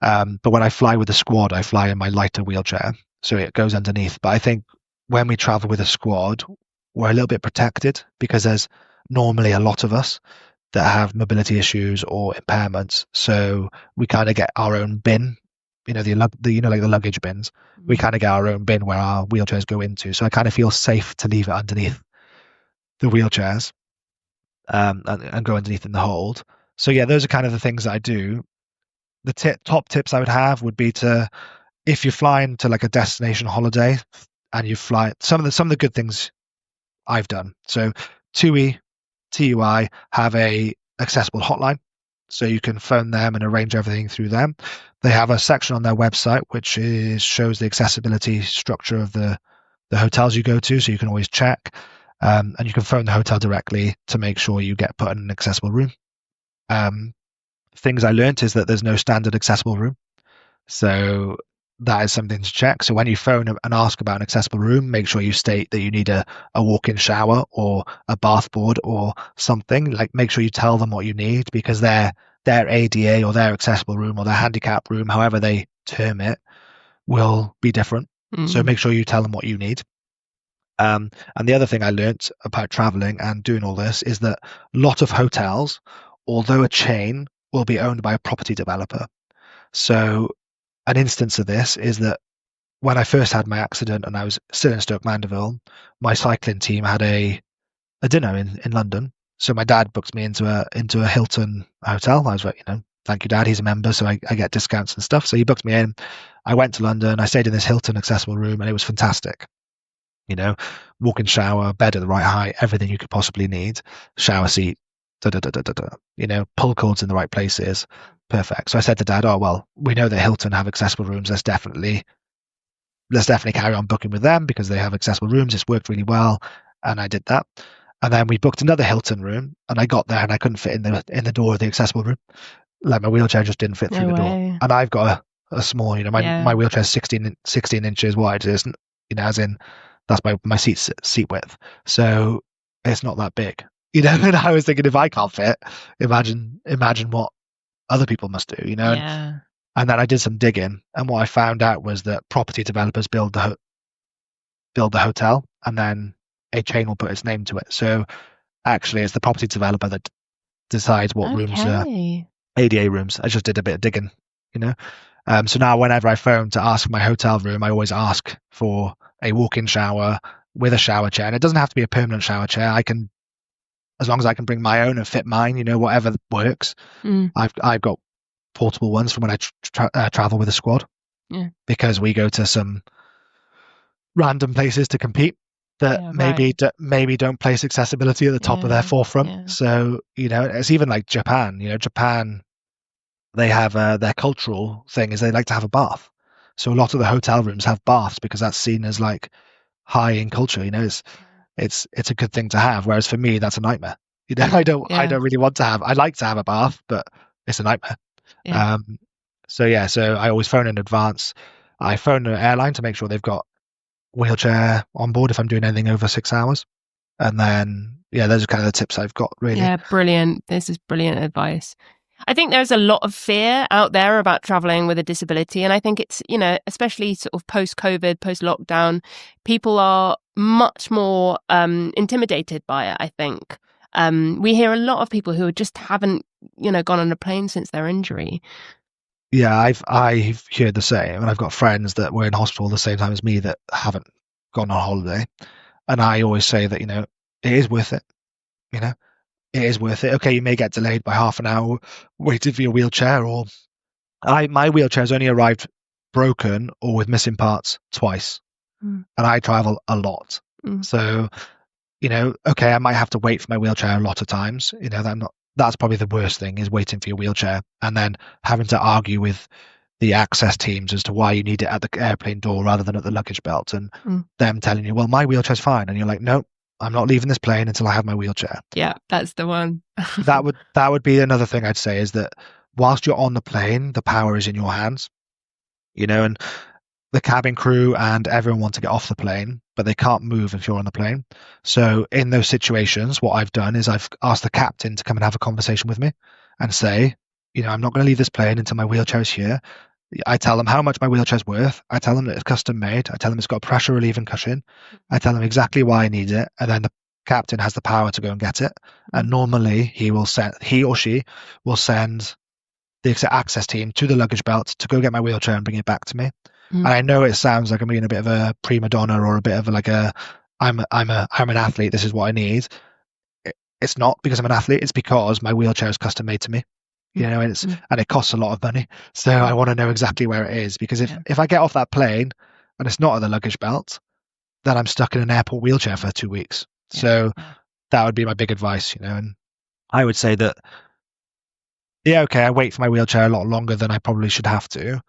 But when I fly with the squad, I fly in my lighter wheelchair, so it goes underneath. But I think when we travel with a squad, we're a little bit protected because there's normally a lot of us that have mobility issues or impairments. So we kind of get our own bin, like the luggage bins. We kind of get our own bin where our wheelchairs go into. So I kind of feel safe to leave it underneath the wheelchairs and go underneath in the hold. So yeah, those are kind of the things that I do. The top tips I would have would be to, if you're flying to like a destination holiday and you fly, some of the good things I've done. So TUI have a accessible hotline, so you can phone them and arrange everything through them. They have a section on their website which shows the accessibility structure of the hotels you go to, so you can always check, and you can phone the hotel directly to make sure you get put in an accessible room. Things I learned is that there's no standard accessible room, so that is something to check. So when you phone and ask about an accessible room, make sure you state that you need a walk-in shower or a bath board or something. Like, make sure you tell them what you need, because their ADA or their accessible room or their handicap room, however they term it, will be different. So make sure you tell them what you need. And the other thing I learned about traveling and doing all this is that a lot of hotels, although a chain, will be owned by a property developer. So an instance of this is that when I first had my accident and I was still in Stoke Mandeville, my cycling team had a dinner in London. So my dad booked me into a Hilton hotel. I was like, thank you, Dad. He's a member, so I get discounts and stuff. So he booked me in. I went to London. I stayed in this Hilton accessible room, and it was fantastic. Walk-in shower, bed at the right height, everything you could possibly need, shower seat, pull cords in the right places. Perfect. So I said to Dad, oh, well, we know that Hilton have accessible rooms. Let's definitely carry on booking with them because they have accessible rooms. It's worked really well. And I did that. And then we booked another Hilton room, and I got there and I couldn't fit in the door of the accessible room. Like, my wheelchair just didn't fit through the door. And I've got a small, my wheelchair is 16 inches wide. It's, as in, that's my seat width. So it's not that big. And I was thinking, if I can't fit, imagine what other people must do, Yeah. And then I did some digging, and what I found out was that property developers build the hotel, and then a chain will put its name to it. So actually, it's the property developer that decides what rooms are ADA rooms. I just did a bit of digging, So now whenever I phone to ask for my hotel room, I always ask for a walk-in shower with a shower chair, and it doesn't have to be a permanent shower chair. As long as I can bring my own and fit mine, whatever works. I've got portable ones from when I travel with a squad, because we go to some random places to compete that maybe don't place accessibility at the top of their forefront. Yeah. So it's even like Japan. Japan, they have their cultural thing is they like to have a bath. So a lot of the hotel rooms have baths because that's seen as like high in culture. it's a good thing to have. Whereas for me, that's a nightmare. You know, I don't really want to have. I'd like to have a bath, but it's a nightmare. Yeah. So I always phone in advance. I phone an airline to make sure they've got wheelchair on board if I'm doing anything over 6 hours. And then, those are kind of the tips I've got, really. Yeah, brilliant. This is brilliant advice. I think there's a lot of fear out there about traveling with a disability. And I think it's, especially sort of post-COVID, post-lockdown, people are much more intimidated by it, I think. We hear a lot of people who just haven't, gone on a plane since their injury. Yeah, I've heard the same. And I've got friends that were in hospital the same time as me that haven't gone on holiday. And I always say that, it is worth it. It is worth it. Okay, you may get delayed by half an hour waiting for your wheelchair, or my wheelchair's only arrived broken or with missing parts twice. And I travel a lot. So, okay, I might have to wait for my wheelchair a lot of times. That's probably the worst thing, is waiting for your wheelchair and then having to argue with the access teams as to why you need it at the airplane door rather than at the luggage belt, and them telling you, well, my wheelchair's fine, and you're like, no, I'm not leaving this plane until I have my wheelchair. Yeah, that's the one. that would be another thing I'd say, is that whilst you're on the plane, the power is in your hands, and the cabin crew and everyone want to get off the plane, but they can't move if you're on the plane. So in those situations, what I've done is I've asked the captain to come and have a conversation with me and say, I'm not going to leave this plane until my wheelchair is here. I tell them how much my wheelchair's worth. I tell them that it's custom made. I tell them it's got a pressure relieving cushion. I tell them exactly why I need it. And then the captain has the power to go and get it. And normally he or she will send the access team to the luggage belt to go get my wheelchair and bring it back to me. And I know it sounds like I'm being a bit of a prima donna, or a bit of I'm an athlete, this is what I need. It's not because I'm an athlete, it's because my wheelchair is custom made to me. And it costs a lot of money. So I want to know exactly where it is, because if I get off that plane and it's not at the luggage belt, then I'm stuck in an airport wheelchair for 2 weeks. So that would be my big advice, and I would say that, I wait for my wheelchair a lot longer than I probably should have to,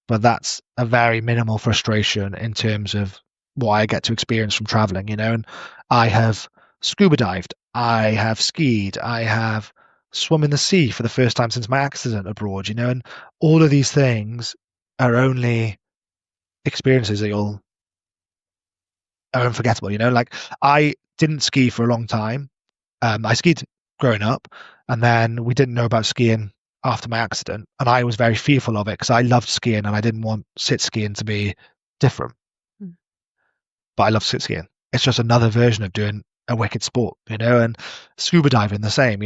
but that's a very minimal frustration in terms of what I get to experience from traveling, and I have scuba dived, I have skied, I have swum in the sea for the first time since my accident abroad, and all of these things are only experiences that are unforgettable. Like, I didn't ski for a long time. I skied growing up, and then we didn't know about skiing after my accident, and I was very fearful of it because I loved skiing and I didn't want sit skiing to be different. But I love sit skiing. It's just another version of doing a wicked sport, and scuba diving the same.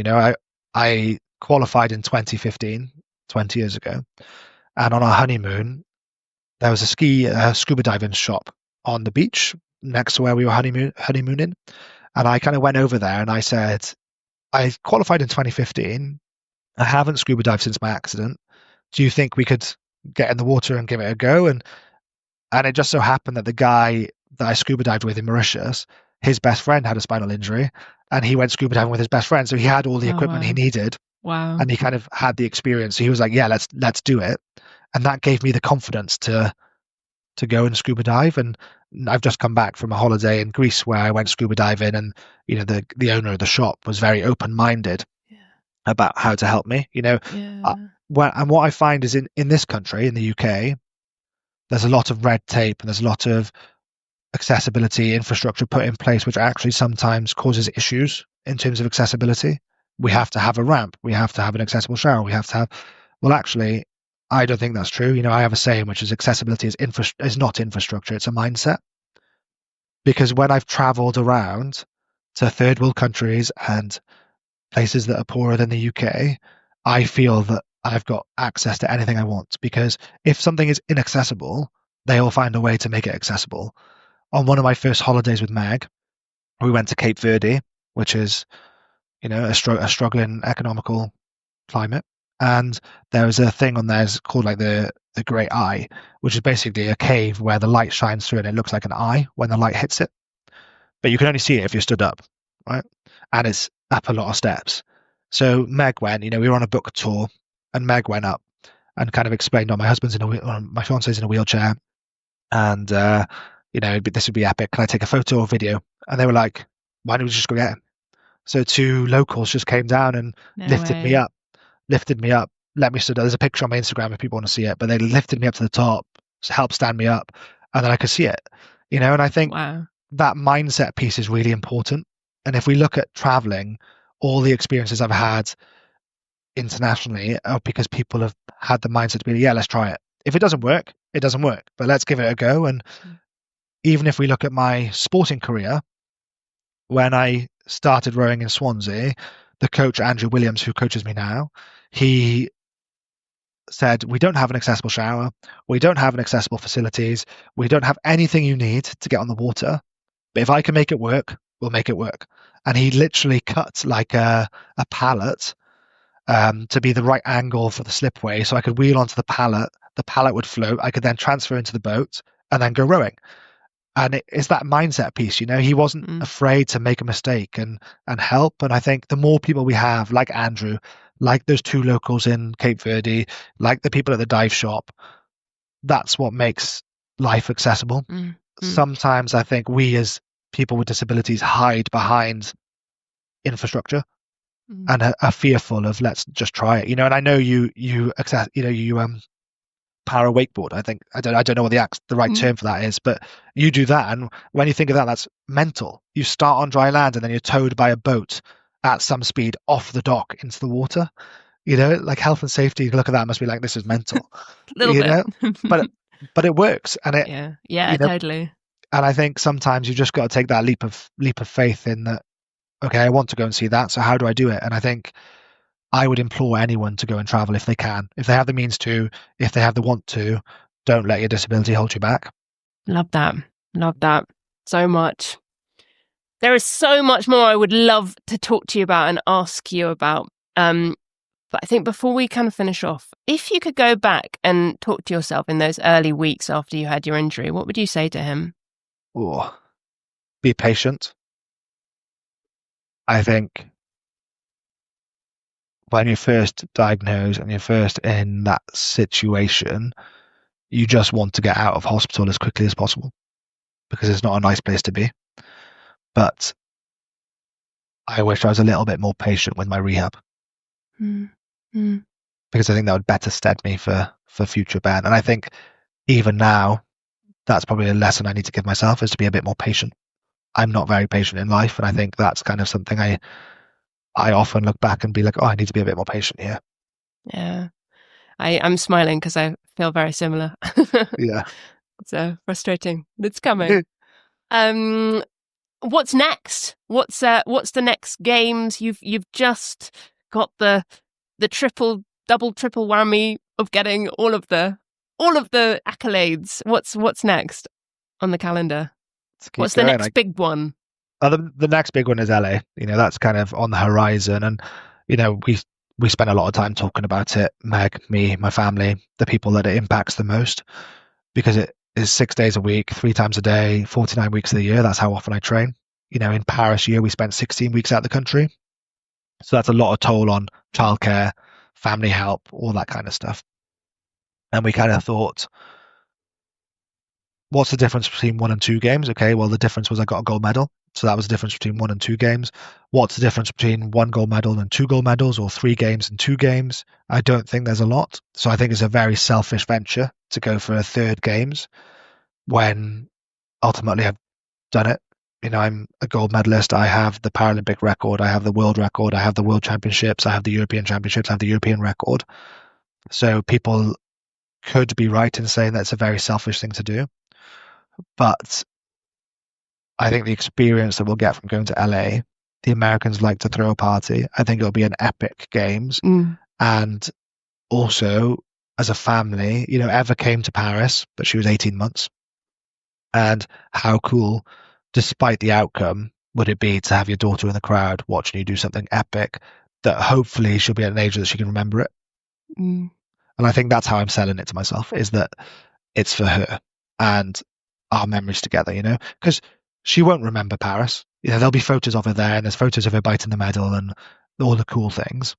I qualified in 2015, 20 years ago, and on our honeymoon there was a scuba diving shop on the beach next to where we were honeymooning, and I kind of went over there and I said, I qualified in 2015, I haven't scuba dived since my accident, do you think we could get in the water and give it a go? And it just so happened that the guy that I scuba dived with in Mauritius, his best friend had a spinal injury, and he went scuba diving with his best friend, so he had all the equipment he needed. Wow. And he kind of had the experience, so he was like, yeah, let's do it. And that gave me the confidence to go and scuba dive. And I've just come back from a holiday in Greece where I went scuba diving, and the owner of the shop was very open-minded about how to help me. And what I find is in this country, in the UK, there's a lot of red tape and there's a lot of accessibility infrastructure put in place, which actually sometimes causes issues in terms of accessibility. We have to have a ramp, we have to have an accessible shower, we have to have, well, actually, I don't think that's true. I have a saying, which is accessibility is not infrastructure, it's a mindset. Because when I've traveled around to third world countries and places that are poorer than the UK, I feel that I've got access to anything I want, because if something is inaccessible, they'll find a way to make it accessible. On one of my first holidays with Meg, we went to Cape Verde, which is, a struggling economical climate. And there was a thing on there called like the Great Eye, which is basically a cave where the light shines through and it looks like an eye when the light hits it. But you can only see it if you're stood up, right? And it's up a lot of steps. So Meg went, we were on a book tour, and Meg went up and kind of explained, my fiance's in a wheelchair, and this would be epic. Can I take a photo or video? And they were like, why don't we just go get him? So 2 locals just came down and No lifted me way. up, let me stood up. There's a picture on my Instagram if people want to see it, but they lifted me up to the top, helped stand me up, and then I could see it, and I think Wow. that mindset piece is really important. And if we look at traveling, all the experiences I've had internationally are because people have had the mindset to be, yeah, let's try it. If it doesn't work, it doesn't work, but let's give it a go. And even if we look at my sporting career, when I started rowing in Swansea, the coach, Andrew Williams, who coaches me now, he said, we don't have an accessible shower. We don't have an accessible facilities. We don't have anything you need to get on the water. But if I can make it work, we'll make it work. And he literally cut like a pallet to be the right angle for the slipway. So I could wheel onto the pallet would float. I could then transfer into the boat and then go rowing. And it's that mindset piece, he wasn't afraid to make a mistake and help. And I think the more people we have, like Andrew, like those 2 locals in Cape Verde, like the people at the dive shop, that's what makes life accessible. Sometimes I think we as people with disabilities hide behind infrastructure and are fearful of, let's just try it, and I know you access, you para wakeboard. I don't know what the right term for that is, but you do that, and when you think of that, that's mental. You start on dry land and then you're towed by a boat at some speed off the dock into the water. Like health and safety, you look at that, must be like, this is mental. A little bit. but it works, and it totally. And I think sometimes you just got to take that leap of faith in that. Okay, I want to go and see that, so how do I do it? And I think I would implore anyone to go and travel if they can, if they have the means to, if they have the want to. Don't let your disability hold you back. Love that so much. There is so much more I would love to talk to you about and ask you about. But I think before we kind of finish off, if you could go back and talk to yourself in those early weeks after you had your injury, what would you say to him? Be patient. I think when you're first diagnosed and you're first in that situation, you just want to get out of hospital as quickly as possible because it's not a nice place to be. But I wish I was a little bit more patient with my rehab because I think that would better stead me for future Ben. And I think even now, that's probably a lesson I need to give myself, is to be a bit more patient. I'm not very patient in life, and I think that's kind of something I often look back and be like, I need to be a bit more patient here. Yeah. I'm smiling because I feel very similar. Yeah. It's frustrating. It's coming. What's next? What's the next games? You've just got the double, triple whammy of getting all of the accolades. What's next on the calendar? What's the next big one? The next big one is LA. That's kind of on the horizon, and we spend a lot of time talking about it. Meg, me, my family, the people that it impacts the most, because it is 6 days a week, 3 times a day, 49 weeks of the year. That's how often I train. In Paris year, we spent 16 weeks out of the country, so that's a lot of toll on childcare, family help, all that kind of stuff. And we kind of thought, what's the difference between 1 and 2 games? Okay, well, the difference was I got a gold medal. So that was the difference between 1 and 2 games. What's the difference between 1 gold medal and 2 gold medals, or 3 games and 2 games? I don't think there's a lot. So I think it's a very selfish venture to go for a 3rd games when ultimately I've done it. I'm a gold medalist. I have the Paralympic record. I have the world record. I have the world championships. I have the European championships. I have the European record. So people could be right in saying that's a very selfish thing to do. But I think the experience that we'll get from going to LA, the Americans like to throw a party. I think it'll be an epic games. And also, as a family, Eva came to Paris, but she was 18 months. And how cool, despite the outcome, would it be to have your daughter in the crowd watching you do something epic that hopefully she'll be at an age that she can remember it. And I think that's how I'm selling it to myself, is that it's for her and our memories together, because she won't remember Paris. There'll be photos of her there, and there's photos of her biting the medal and all the cool things.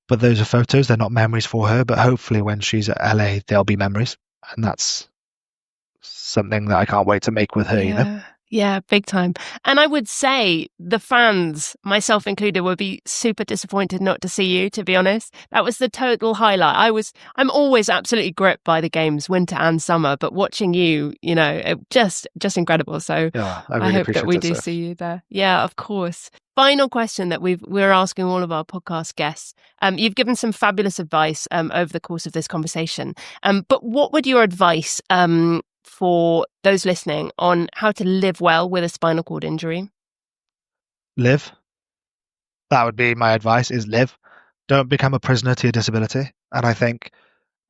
But those are photos, they're not memories for her. But hopefully when she's at LA, there'll be memories. And that's something that I can't wait to make with her, Yeah, big time. And I would say the fans, myself included, would be super disappointed not to see you, to be honest. That was the total highlight. I'm always absolutely gripped by the games, winter and summer, but watching you, just incredible. So Yeah, I I really hope that appreciate we it, do Soph. see you there. Yeah, of course. Final question that we're asking all of our podcast guests. You've given some fabulous advice over the course of this conversation. But what would your advice for those listening on how to live well with a spinal cord injury? Live. That would be my advice, is live. Don't become a prisoner to your disability. And I think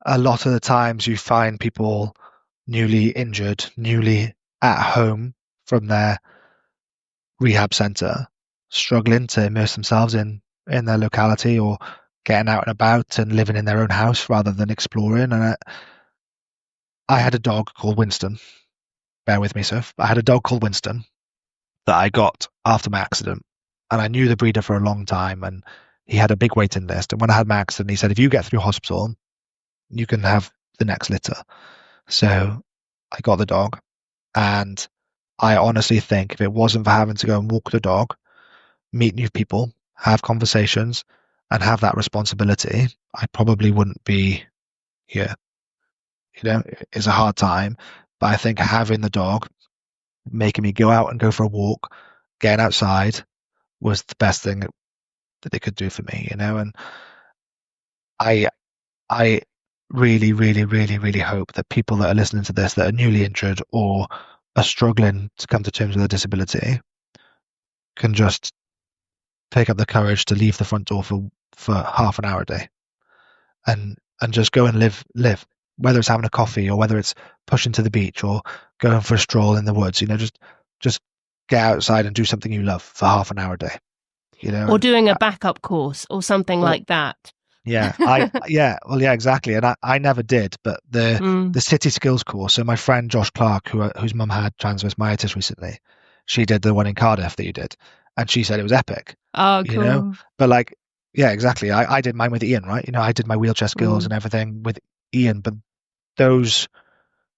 a lot of the times you find people newly injured, newly at home from their rehab centre, struggling to immerse themselves in their locality, or getting out and about and living in their own house rather than exploring. And I had a dog called Winston. Bear with me, Soph. I had a dog called Winston that I got after my accident. And I knew the breeder for a long time, and he had a big waiting list. And when I had my accident, he said, if you get through hospital, you can have the next litter. So I got the dog. And I honestly think if it wasn't for having to go and walk the dog, meet new people, have conversations, and have that responsibility, I probably wouldn't be here. It's a hard time, but I think having the dog, making me go out and go for a walk, getting outside, was the best thing that they could do for me, and I I really, really, really, really hope that people that are listening to this that are newly injured or are struggling to come to terms with a disability can just pick up the courage to leave the front door for half an hour a day, and just go and live, whether it's having a coffee or whether it's pushing to the beach or going for a stroll in the woods. Just get outside and do something you love for half an hour a day. Or doing a backup course or something like that. Yeah, exactly. And I never did, but the city skills course. So my friend Josh Clark, whose mum had transverse myelitis recently, she did the one in Cardiff that you did, and she said it was epic. Oh, cool. But yeah, exactly. I did mine with Ian, right? I did my wheelchair skills and everything with Ian, but those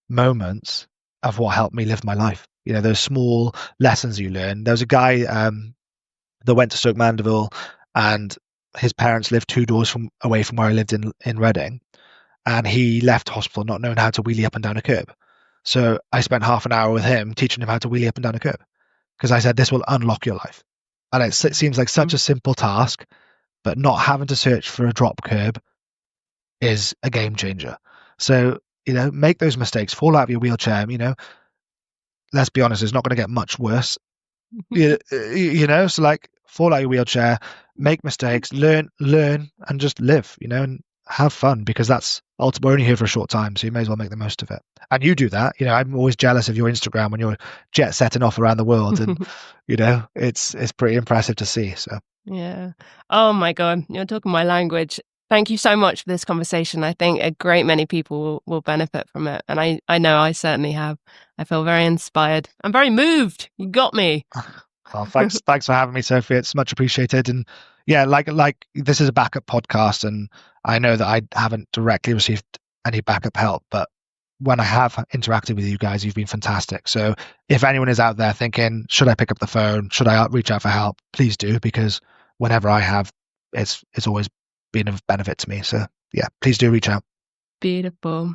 moments of what helped me live my life. Those small lessons you learn. There was a guy that went to Stoke Mandeville, and his parents lived 2 doors away from where I lived in Reading, and he left hospital not knowing how to wheelie up and down a curb. So I spent half an hour with him teaching him how to wheelie up and down a curb, because I said this will unlock your life. And it seems like such a simple task, but not having to search for a drop curb is a game changer. So make those mistakes, fall out of your wheelchair. Let's be honest, it's not going to get much worse. So fall out of your wheelchair, make mistakes, learn, and just live, and have fun, because that's ultimately, we're only here for a short time, so you may as well make the most of it. And you do that. I'm always jealous of your Instagram when you're jet setting off around the world, and it's pretty impressive to see. So yeah. Oh my God, you're talking my language. Thank you so much for this conversation. I think a great many people will benefit from it. And I know I certainly have. I feel very inspired. I'm very moved. You got me. Well, thanks for having me, Sophie. It's much appreciated. And yeah, like this is a backup podcast, and I know that I haven't directly received any backup help, but when I have interacted with you guys, you've been fantastic. So if anyone is out there thinking, should I pick up the phone? Should I reach out for help? Please do, because whenever I have, it's always been of benefit to me. So yeah, please do reach out. Beautiful.